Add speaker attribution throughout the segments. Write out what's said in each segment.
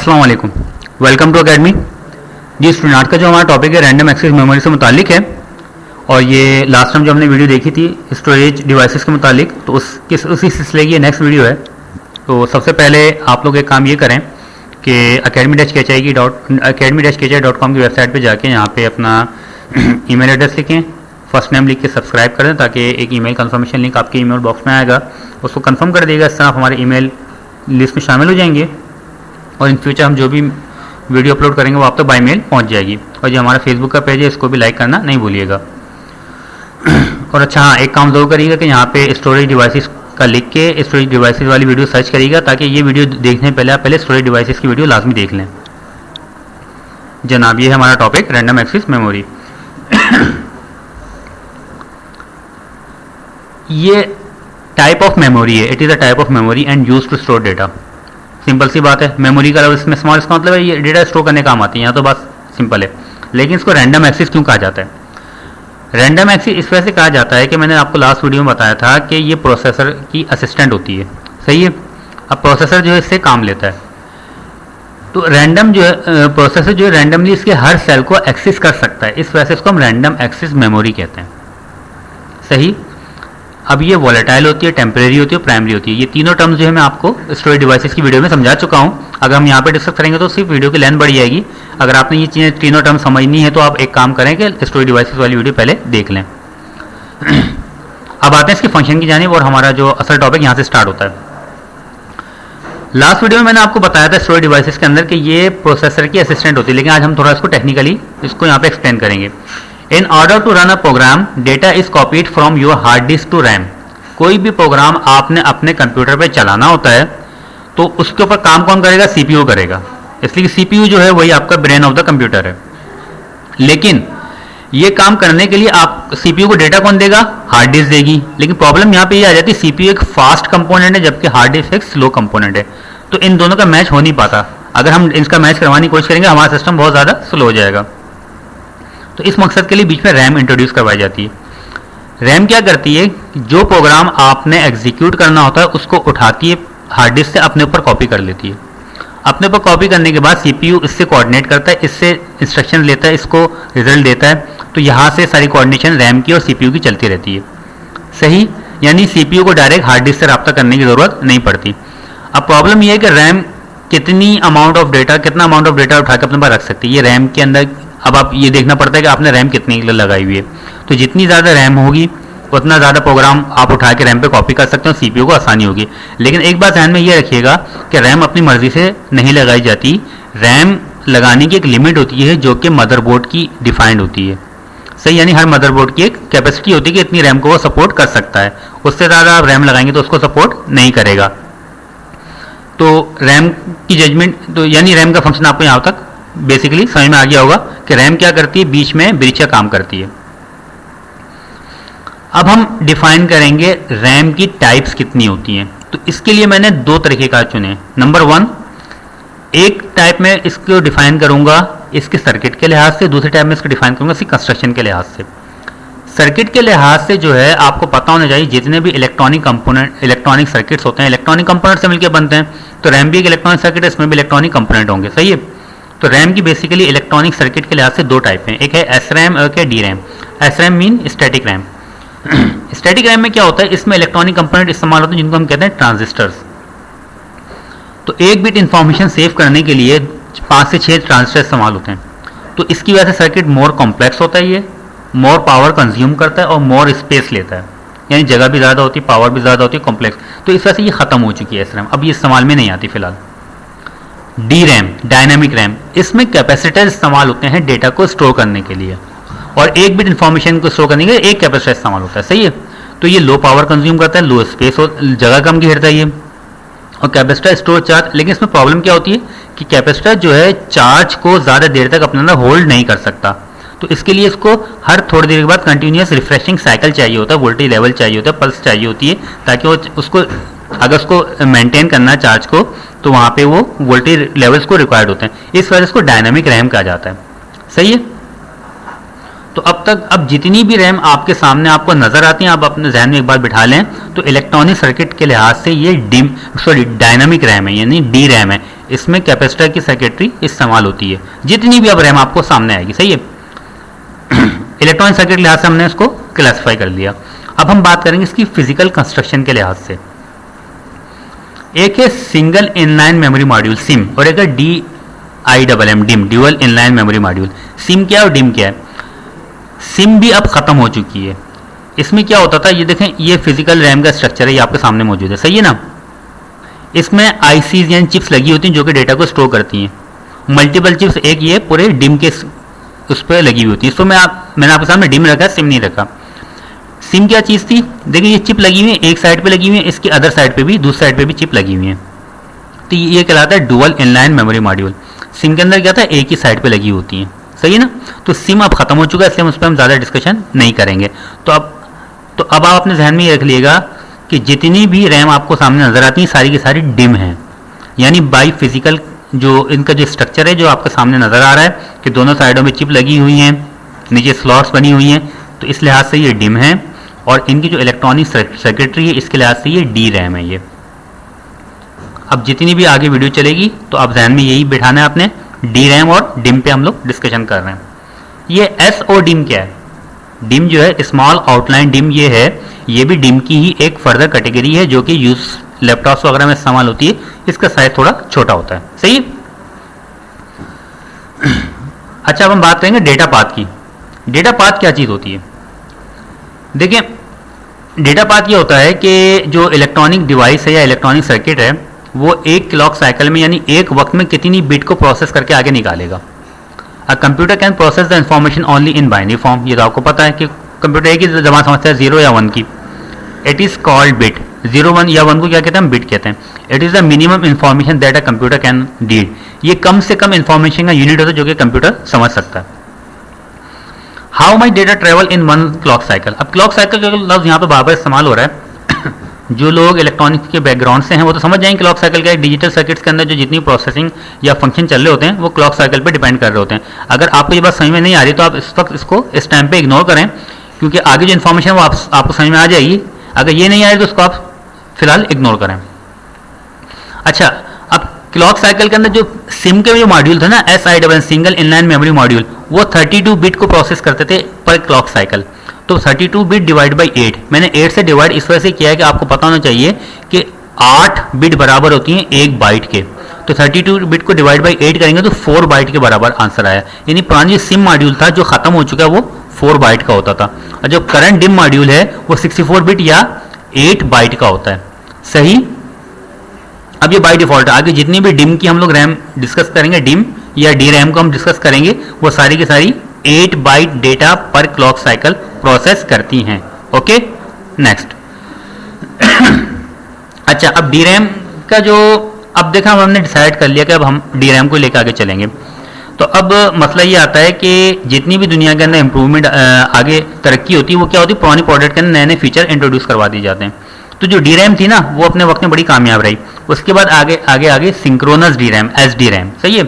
Speaker 1: अस्सलाम वालेकुम, welcome to academy. जी स्टूडेंट, आज का जो हमारा टॉपिक है रैंडम एक्सेस मेमोरी से मुतालिक है और ये लास्ट टाइम जो हमने वीडियो देखी थी स्टोरेज डिवाइसेस के मुतालिक, तो उसी सिलसिले की नेक्स्ट वीडियो है। तो सबसे पहले आप लोग एक काम ये करें कि academy-kchi.com की वेबसाइट पे जाके यहाँ पे अपना ईमेल एड्रेस लिखें, फर्स्ट नेम लिख के सब्सक्राइब करें ताकि एक ईमेल कंफर्मेशन लिंक आपके ईमेल बॉक्स में आएगा, उसको कंफर्म कर देगा। इस तरह आप हमारे ईमेल लिस्ट में शामिल हो जाएंगे और इन फ्यूचर हम जो भी वीडियो अपलोड करेंगे वो आप तक बाय मेल पहुंच जाएगी। और जो हमारा फेसबुक का पेज है इसको भी लाइक करना नहीं भूलिएगा। और अच्छा हाँ, एक काम जरूर करिएगा कि यहाँ पे स्टोरेज डिवाइसेस का लिख के स्टोरेज डिवाइसेस वाली वीडियो सर्च करिएगा ताकि ये वीडियो देखने से पहले आप पहले स्टोरेज डिवाइसेस की वीडियो लाजमी देख लें। जनाब, ये है हमारा टॉपिक रैंडम एक्सेस मेमोरी। ये टाइप ऑफ मेमोरी है, it is a type of memory and use to store data. Simple सी बात है, मेमोरी का इसमें स्मॉल इसका मतलब है ये डेटा स्टोर करने काम आती है, यहाँ तो बस सिंपल है। लेकिन इसको रैंडम एक्सेस क्यों कहा जाता है? रैंडम एक्सेस इस वजह से कहा जाता है कि मैंने आपको लास्ट वीडियो में बताया था कि ये प्रोसेसर की असिस्टेंट होती है, सही है। अब प्रोसेसर जो है इससे काम लेता है, तो रैंडम जो है प्रोसेसर जो है रैंडमली इसके हर सेल को एक्सेस कर सकता है, इस वजह से इसको हम रैंडम एक्सेस मेमोरी कहते हैं, सही। अब ये वॉलेटाइल होती है, टेम्परेरी होती है, प्राइमरी होती है। ये तीनों टर्म्स जो है मैं आपको स्टोरेज डिवाइसेस की वीडियो में समझा चुका हूँ। अगर हम यहाँ पे डिस्कस करेंगे तो सिर्फ वीडियो की लेंथ बढ़ जाएगी। अगर आपने ये चीज़ें तीनों टर्म समझनी है तो आप एक काम करें कि स्टोरेज डिवाइसेस वाली वीडियो पहले देख लें। अब आते हैं इसके फंक्शन की जानिब और हमारा जो असल टॉपिक यहाँ से स्टार्ट होता है। लास्ट वीडियो में मैंने आपको बताया था स्टोरेज डिवाइसेस के अंदर कि ये प्रोसेसर की असिस्टेंट होती है, लेकिन आज हम थोड़ा इसको टेक्निकली इसको यहाँ पे एक्सप्लेन करेंगे। In order to run a program, data is copied from your hard disk to RAM। कोई भी प्रोग्राम आपने अपने कंप्यूटर पे चलाना होता है तो उसके ऊपर काम कौन करेगा? सीपीयू करेगा, इसलिए सीपीयू जो है वही आपका ब्रेन ऑफ द कंप्यूटर है। लेकिन ये काम करने के लिए आप सीपीयू को डेटा कौन देगा? हार्ड डिस्क देगी। लेकिन प्रॉब्लम यहाँ पे ये आ जाती है, सीपीयू एक फास्ट कंपोनेंट है जबकि हार्ड डिस्क एक स्लो कंपोनेंट है, तो इन दोनों का मैच हो नहीं पाता। अगर हम इसका मैच करवाने की कोशिश करेंगे हमारा सिस्टम बहुत ज़्यादा स्लो हो जाएगा। तो इस मकसद के लिए बीच में रैम इंट्रोड्यूस करवाई जाती है। रैम क्या करती है? जो प्रोग्राम आपने एग्जीक्यूट करना होता है उसको उठाती है हार्ड डिस्क से, अपने ऊपर कॉपी कर लेती है। अपने ऊपर कॉपी करने के बाद सीपीयू इससे कोऑर्डिनेट करता है, इससे इंस्ट्रक्शन लेता है, इसको रिजल्ट देता है। तो यहाँ से सारी कोऑर्डिनेशन रैम की और सीपीयू की चलती रहती है, सही। यानी सीपीयू को डायरेक्ट हार्ड डिस्क से रब्ता करने की ज़रूरत नहीं पड़ती। अब प्रॉब्लम यह है कि रैम कितना अमाउंट ऑफ डेटा उठा के अपने पास रख सकती है। ये रैम के अंदर अब आप ये देखना पड़ता है कि आपने रैम कितनी लगाई हुई है। तो जितनी ज़्यादा रैम होगी उतना ज़्यादा प्रोग्राम आप उठा के रैम पे कॉपी कर सकते हो, सीपीयू को आसानी होगी। लेकिन एक बात ध्यान में ये रखिएगा कि रैम अपनी मर्जी से नहीं लगाई जाती। रैम लगाने की एक लिमिट होती है जो कि मदरबोर्ड की डिफाइंड होती है, सही। यानी हर मदरबोर्ड की एक कैपेसिटी होती है कि इतनी रैम को वो सपोर्ट कर सकता है, उससे ज़्यादा आप रैम लगाएंगे तो उसको सपोर्ट नहीं करेगा। तो रैम की जजमेंट, तो यानी रैम का फंक्शन आपको यहाँ तक बेसिकली समझ में आ गया होगा कि रैम क्या करती है, बीच में ब्रिज का काम करती है। अब हम डिफाइन करेंगे रैम की टाइप्स कितनी होती हैं। तो इसके लिए मैंने दो तरीकेकार चुने। नंबर 1, एक टाइप में इसको डिफाइन करूंगा इसके सर्किट के लिहाज से, दूसरे टाइप में इसको डिफाइन करूंगा इसकी कंस्ट्रक्शन के लिहाज से। सर्किट के लिहाज से जो है आपको पता होना चाहिए जितने भी इलेक्ट्रॉनिक सर्किट्स होते हैं इलेक्ट्रॉनिक कंपोनेंट से मिलकर बनते हैं। तो रैम भी एक इलेक्ट्रॉनिक सर्किट है, इसमें भी इलेक्ट्रॉनिक कंपोनेंट होंगे, सही है। तो रैम की बेसिकली इलेक्ट्रॉनिक सर्किट के लिहाज से दो टाइप हैं, एक है एस रैम और एक है D RAM. S RAM mean static RAM. Static RAM में क्या होता है, इसमें इलेक्ट्रॉनिक कंपोनेंट इस्तेमाल होते हैं जिनको हम कहते हैं ट्रांजिस्टर्स। तो एक बिट इंफॉर्मेशन सेव करने के लिए 5 से 6 ट्रांजिस्टर इस्तेमाल होते हैं। तो इसकी वजह से सर्किट मोर कॉम्प्लेक्स होता है, ये मोर पावर कंज्यूम करता है और मोर स्पेस लेता है, यानी जगह भी ज़्यादा होती है, पावर भी ज़्यादा होती है, कॉम्प्लेक्स। तो इस वजह से ये ख़त्म हो चुकी है एस रैम, अब ये इस्तेमाल में नहीं आती फिलहाल। डी रैम, डायनामिक रैम, इसमें कैपेसिटर इस्तेमाल होते हैं डेटा को स्टोर करने के लिए, और एक बिट इंफॉर्मेशन को स्टोर करने के लिए एक कैपेसिटर इस्तेमाल होता है, सही है। तो ये लो पावर कंज्यूम करता है, लो स्पेस, जगह कम घेरता है ये, और कैपेसिटर स्टोर चार्ज। लेकिन इसमें प्रॉब्लम क्या होती है कि कैपेसिटर जो है चार्ज को ज़्यादा देर तक अपने अंदर होल्ड नहीं कर सकता। तो इसके लिए इसको हर थोड़ी देर के बाद कंटिन्यूस रिफ्रेशिंग साइकिल चाहिए होता है, वोल्टेज लेवल चाहिए होता है, पल्स चाहिए होती है, ताकि वो उसको अगर उसको मेंटेन करना है चार्ज को तो वहाँ पे वो वोल्टेज लेवल्स को रिक्वायर्ड होते हैं। इस वजह से इसको डायनामिक रैम कहा जाता है, सही है। तो अब जितनी भी रैम आपके सामने आपको नजर आती हैं, आप अपने जहन में एक बार बिठा लें, तो इलेक्ट्रॉनिक सर्किट के लिहाज से ये डायनामिक रैम है, यानी डी रैम है। इसमें कैपेसिटर की सर्किटरी इस्तेमाल होती है, जितनी भी अब रैम आपको सामने आएगी, सही है। इलेक्ट्रॉनिक सर्किट लिहाज से हमने इसको क्लासिफाई कर लिया। अब हम बात करेंगे इसकी फिजिकल कंस्ट्रक्शन के लिहाज से। एक है single inline memory module SIM, और एक है DIMM dim, dual inline memory module. SIM क्या है और डिम क्या है? सिम भी अब खत्म हो चुकी है। इसमें क्या होता था, ये देखें, ये फिजिकल रैम का स्ट्रक्चर है, ये आपके सामने मौजूद है, सही है ना। इसमें ICs यानी चिप्स लगी होती हैं जो कि डेटा को स्टोर करती हैं। मल्टीपल चिप्स एक ये पूरे डिम के उस पर लगी हुई होती है। इसको मैंने आपके सामने डिम रखा है, सिम नहीं रखा। सिम क्या चीज़ थी? देखिए ये चिप लगी हुई है, एक साइड पे लगी हुई है, इसकी अदर साइड पे भी, दूसरी साइड पे भी चिप लगी हुई है, तो ये कहलाता है dual inline memory module. SIM के अंदर क्या था, एक ही साइड पे लगी होती है, सही है ना। तो सिम अब खत्म हो चुका है, इसलिए हम उस पर हम ज़्यादा डिस्कशन नहीं करेंगे। तो अब आप अपने जहन में ये रख लीजिएगा कि जितनी भी रैम आपको सामने नजर आती है सारी की सारी डिम है, यानी बाई फिजिकल जो इनका जो स्ट्रक्चर है जो आपके सामने नजर आ रहा है कि दोनों साइडों में चिप लगी हुई हैं, नीचे स्लॉट्स बनी हुई हैं, तो इस लिहाज से ये डिम है। और इनकी जो इलेक्ट्रॉनिक सर्किटरी है इसके लिहाज से ये डी रैम है। ये अब जितनी भी आगे वीडियो चलेगी तो आप जहन में यही बिठाना है आपने, डी रैम और डिम पे हम लोग डिस्कशन कर रहे हैं। ये SO डिम क्या है? डिम जो है स्मॉल आउटलाइन डिम, ये है, ये भी डिम की ही एक फर्दर कैटेगरी है जो कि यूज लैपटॉप्स वगैरह में इस्तेमाल होती है। इसका साइज थोड़ा छोटा होता है, सही है। अच्छा, अब हम बात करेंगे डेटा पाथ की। डेटा पाथ क्या चीज होती है? देखिए, डेटा पाथ ये होता है कि जो इलेक्ट्रॉनिक डिवाइस है या इलेक्ट्रॉनिक सर्किट है वो एक क्लॉक साइकिल में यानी एक वक्त में कितनी बिट को प्रोसेस करके आगे निकालेगा। A computer can process the information only in binary form. ये तो आपको पता है कि कंप्यूटर एक ही जमा समझता है 0 या 1 की। It is called bit. 0, 1 या 1 को क्या कहते हैं? हम बिट कहते हैं। It is the minimum information that a computer can read. ये कम से कम इंफॉर्मेशन का यूनिट होता है जो कि कंप्यूटर समझ सकता है। How much data travel in one clock cycle. अब क्लॉक साइकिल का लफ्ज यहाँ पे बार बार इस्तेमाल हो रहा है। जो लोग इलेक्ट्रॉनिक्स के बैकग्राउंड से हैं वो तो समझ जाएंगे क्लॉक साइकिल का एक डिजिटल सर्किट्स के अंदर जो जितनी प्रोसेसिंग या फंक्शन चल रहे होते हैं वो क्लॉक साइकिल पे डिपेंड कर रहे होते हैं। अगर आपको ये बात समझ में नहीं आ रही तो आप इस वक्त इसको इस टाइम पे इग्नोर करें, क्योंकि आगे जो इन्फॉर्मेशन वो आपको समझ में आ जाएगी। अगर ये नहीं आ रही तो उसको आप फिलहाल इग्नोर करें। अच्छा, अब क्लॉक साइकिल के अंदर जो सिम के जो मॉड्यूल था ना, SIMM single inline memory module, वो 32 बिट को प्रोसेस करते थे पर क्लॉक साइकिल। तो 32 बिट डिवाइड बाई 8, मैंने 8 से डिवाइड इस वजह से किया है कि आपको पता होना चाहिए कि 8 बिट बराबर होती हैं 1 बाइट के। तो 32 बिट को डिवाइड बाई 8 करेंगे तो 4 बाइट के बराबर आंसर आया। यानी पुरानी सिम मॉड्यूल था जो खत्म हो चुका है वो 4 बाइट का होता था, और जो करंट डिम मॉड्यूल है वो 64 बिट या 8 बाइट का होता है, सही। अब ये बाई डिफॉल्ट है। आगे जितनी भी डिम की हम लोग रैम डिस्कस करेंगे, डिम या डी रैम को हम डिस्कस करेंगे, वो सारी की सारी 8 बाइट डेटा पर क्लॉक साइकिल प्रोसेस करती हैं। Okay, next. अच्छा, अब डी रैम का जो अब देखा हमने डिसाइड कर लिया कि अब हम डी रैम को लेकर आगे चलेंगे। तो अब मसला ये आता है कि जितनी भी दुनिया के अंदर इंप्रूवमेंट आगे तरक्की होती है वो क्या होती है, पुरानी प्रोडक्ट के अंदर नए नए फीचर इंट्रोड्यूस करवा दिए जाते हैं। तो जो डी रैम थी ना वो अपने वक्त में बड़ी कामयाब रही। उसके बाद आगे आगे आगे synchronous D RAM, SD RAM, सही है।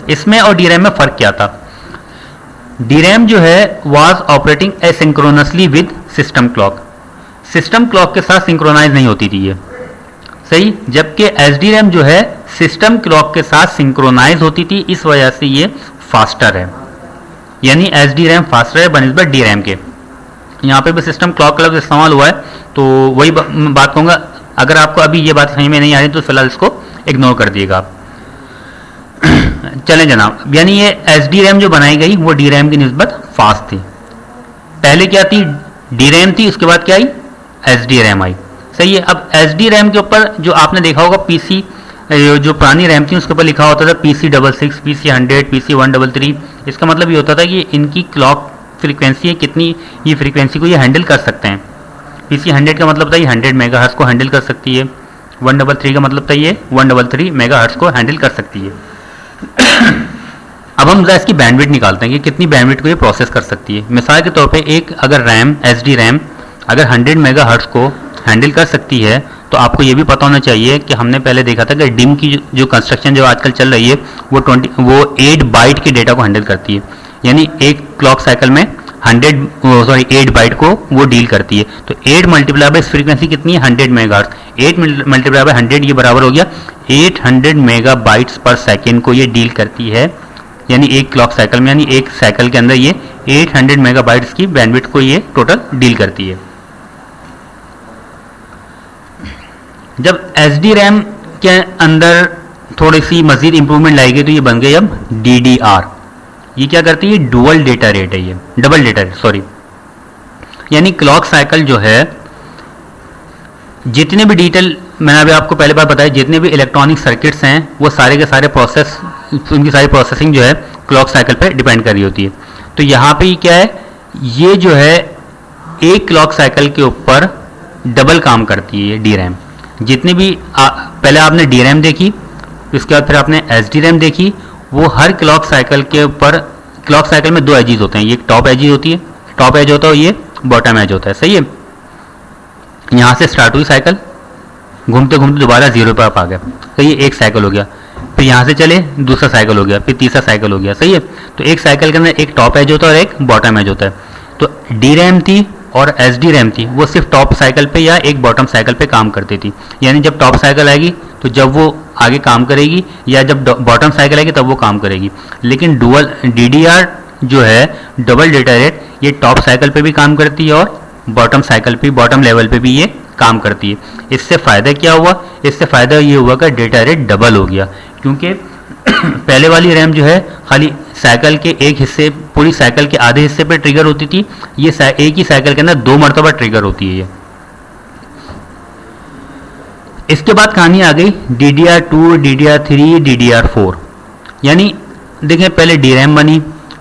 Speaker 1: इसमें और डी रैम में फ़र्क क्या था? डी रैम जो है was operating asynchronously with system clock. System clock के साथ सिंक्रोनाइज नहीं होती थी ये, सही। जबकि SD रैम जो है सिस्टम क्लॉक के साथ सिंक्रोनाइज होती थी, इस वजह से ये फास्टर है। यानी SD रैम फास्टर है बनिस्बत डी रैम के। यहाँ पे भी सिस्टम क्लॉक का लफ्ज़ इस्तेमाल हुआ है, तो वही बात कहूँगा। अगर आपको अभी ये बात समझ में नहीं आ रही तो फिलहाल इसको इग्नोर कर दिएगा आप। चलें जनाब, यानी ये SD रैम जो बनाई गई वो डी रैम की निस्बत फास्ट थी। पहले क्या थी? डी रैम थी, उसके बाद क्या आई? SD रैम आई, सही है। अब SD रैम के ऊपर जो आपने देखा होगा PC जो पुरानी रैम थी उसके ऊपर लिखा होता था PC66, PC100, PC133। इसका मतलब ये होता था कि इनकी क्लॉक फ्रीक्वेंसी है कितनी, ये फ्रीक्वेंसी को ये हैंडल कर सकते हैं। PC100 का मतलब था ये 100 मेगाहर्ट्ज़ को हैंडल कर सकती है। 133 का मतलब था ये 133 मेगाहर्ट्ज़ को हैंडल कर सकती है। अब हम इसकी बैंडविड्थ निकालते हैं कि कितनी बैंडविड्थ को ये प्रोसेस कर सकती है। मिसाल के तौर पे एक अगर रैम SD रैम अगर 100 मेगाहर्ट्ज़ को हैंडल कर सकती है तो आपको ये भी पता होना चाहिए कि हमने पहले देखा था कि डिम की जो कंस्ट्रक्शन जो आजकल चल रही है वो 8 बाइट के डेटा को हैंडल करती है। यानी एक क्लॉक साइकिल में 8 बाइट को वो डील करती है। तो 8 मल्टीप्लाई बाय फ्रीक्वेंसी कितनी है 100 मेगाहर्ट्ज। 8 मल्टीप्लाई बाय 100 ये बराबर हो गया 800 मेगाबाइट्स पर सेकेंड को ये डील करती है, यानी एक क्लॉक साइकिल में, यानी एक साइकिल के अंदर ये 800 मेगाबाइट्स की बैंडविड्थ को ये टोटल डील करती है। जब एसडी-रैम के अंदर थोड़ी सी मजीद इंप्रूवमेंट लाएगी तो ये बन गई अब DDR। ये क्या करती है, डुअल डेटा रेट है, ये डबल डेटा रेट, सॉरी, यानी क्लॉक साइकिल जो है जितने भी डिटेल मैंने अभी आपको पहले बार बताया, जितने भी इलेक्ट्रॉनिक सर्किट्स हैं वो सारे के सारे प्रोसेस, उनकी सारी प्रोसेसिंग जो है क्लॉक साइकिल पे डिपेंड कर रही होती है। तो यहाँ पे क्या है, ये जो है एक क्लॉक साइकिल के ऊपर डबल काम करती है ये DRAM। जितने भी पहले आपने DRAM देखी, उसके बाद फिर आपने SDRAM देखी, वो हर क्लॉक साइकिल के ऊपर, क्लॉक साइकिल में 2 एजेस होते हैं, ये टॉप एज होती है, टॉप एज होता है, ये बॉटम एज होता है, सही है। यहाँ से स्टार्ट हुई साइकिल, घूमते घूमते दोबारा 0 पर आप आ गए, तो ये एक साइकिल हो गया। फिर यहाँ से चले दूसरा साइकिल हो गया, फिर तीसरा साइकिल हो गया, सही है। तो एक साइकिल के अंदर एक टॉप एज होता है और एक बॉटम एज होता है। तो DRAM थी और SDRAM थी, वो सिर्फ टॉप साइकिल पे या एक बॉटम साइकिल पे काम करती थी, यानी जब टॉप साइकिल आएगी तो जब वो आगे काम करेगी, या जब बॉटम साइकिल आएगी तब वो काम करेगी। लेकिन डुअल DDR जो है डबल डेटा रेट, ये टॉप साइकिल पे भी काम करती है और बॉटम साइकिल पे, बॉटम लेवल पे भी ये काम करती है। इससे फ़ायदा क्या हुआ, इससे फ़ायदा ये हुआ कि डेटा रेट डबल हो गया, क्योंकि पहले वाली रैम जो है खाली साइकिल के एक हिस्से, पूरी साइकिल के आधे हिस्से पे ट्रिगर होती थी, ये एक ही साइकिल के अंदर 2 मरतबा ट्रिगर होती है ये। इसके बाद कहानी आ गई DDR2, DDR3, DDR4। यानी देखें, पहले DRAM बनी,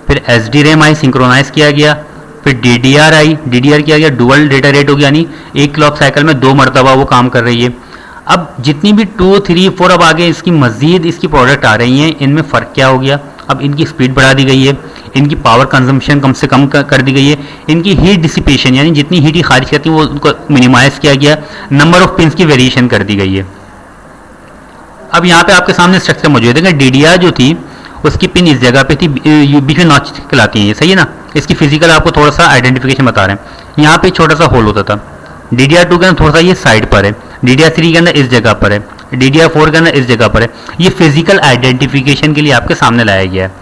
Speaker 1: फिर SDRAM आई, सिंक्रोनाइज किया गया, फिर DDR आई, DDR किया गया, डुअल डेटा रेट हो गया, यानी एक क्लॉक साइकिल में 2 मरतबा वो काम कर रही है। अब जितनी भी 2, 3, 4 अब आगे इसकी मजीद इसकी प्रोडक्ट आ रही हैं, इनमें फ़र्क क्या हो गया, अब इनकी स्पीड बढ़ा दी गई है, इनकी पावर कंजम्पशन कम से कम कर दी गई है, इनकी हीट डिसिपेशन यानी जितनी हीट ही खारिज करती है वो उनको मिनिमाइज किया गया, नंबर ऑफ पिंस की वेरिएशन कर दी गई है। अब यहाँ पे आपके सामने स्ट्रक्चर मौजूद है। DDR जो थी उसकी पिन इस जगह पे थी, बीच में नॉच कहलाती है ये, सही है ना। इसकी फिजिकल आपको थोड़ा सा आइडेंटिफिकेशन बता रहे हैं। यहाँ पे छोटा सा होल होता था। DDR2 के अंदर थोड़ा सा ये साइड पर है, DDR3 के अंदर इस जगह पर है, DDR4 के अंदर इस जगह पर है। ये फिजिकल आइडेंटिफिकेशन के लिए आपके सामने लाया गया है।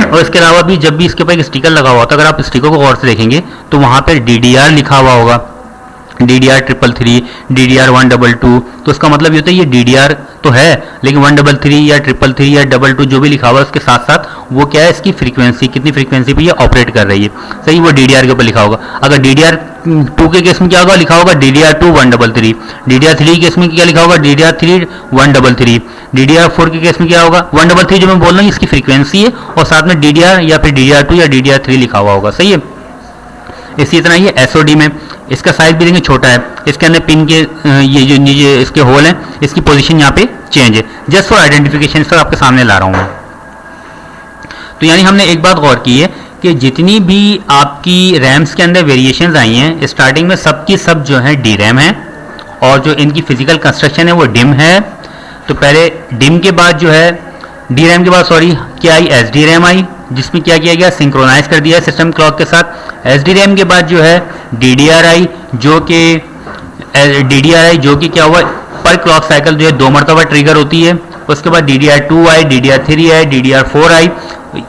Speaker 1: और इसके अलावा भी जब भी इसके ऊपर एक स्टिकर लगा हुआ था, अगर आप स्टिकर को गौर से देखेंगे तो वहाँ पर DDR लिखा हुआ होगा, DDR333, DDR122। तो उसका मतलब ये होता है ये DDR तो है, लेकिन 133 या 333 या 22 जो भी लिखा हुआ है उसके साथ साथ वो क्या है, इसकी फ्रीक्वेंसी, कितनी फ्रीक्वेंसी पे ये ऑपरेट कर रही है, सही, वो DDR के ऊपर लिखा होगा। अगर DDR2 के केस में क्या होगा, लिखा होगा DDR2 133, DDR3 के केस में क्या लिखा होगा, DDR3 133, DDR4 के केस में क्या होगा 133, जो मैं बोल रहा हूँ इसकी फ्रीक्वेंसी है, और साथ में DDR या फिर DDR2 या DDR3 लिखा हुआ होगा, सही है। इसी तरह ये SOD में इसका साइज भी देखेंगे छोटा है, इसके अंदर पिन के ये जो नीचे इसके होल हैं, इसकी पोजीशन यहाँ पे चेंज है, जस्ट फॉर आइडेंटिफिकेशन सर आपके सामने ला रहा हूँ मैं। तो यानी हमने एक बात गौर की है कि जितनी भी आपकी रैम्स के अंदर वेरिएशंस आई हैं, स्टार्टिंग में सबकी सब जो है DRAM है, और जो इनकी फिजिकल कंस्ट्रक्शन है वो DIMM है। तो पहले DIMM के बाद जो है DRAM के बाद सॉरी क्या आई, SDRAM आई, जिसमें क्या किया गया, सिंक्रोनाइज कर दिया सिस्टम क्लॉक के साथ। SDRAM के बाद जो है DDR आई, जो कि क्या हुआ, पर क्लॉक साइकिल जो है 2 मरतबा ट्रिगर होती है। उसके बाद DDR2 आई, DDR3 आई, DDR4 आई।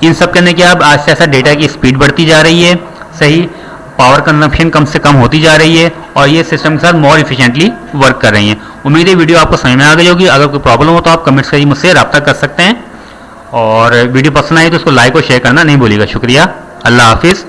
Speaker 1: इन सब करने के अब आस्ते आस्ते डेटा की स्पीड बढ़ती जा रही है, सही, पावर कंजम्पशन कम से कम होती जा रही है, और ये सिस्टम के साथ मोर इफिशिएंटली वर्क कर रही हैं। उम्मीद है वीडियो आपको समझ में आ गई होगी। अगर कोई प्रॉब्लम हो तो आप कमेंट्स करिए, मुझसे रब्ता कर सकते हैं, और वीडियो पसंद आई तो उसको लाइक और शेयर करना नहीं भूलिएगा। शुक्रिया, अल्लाह हाफिज़।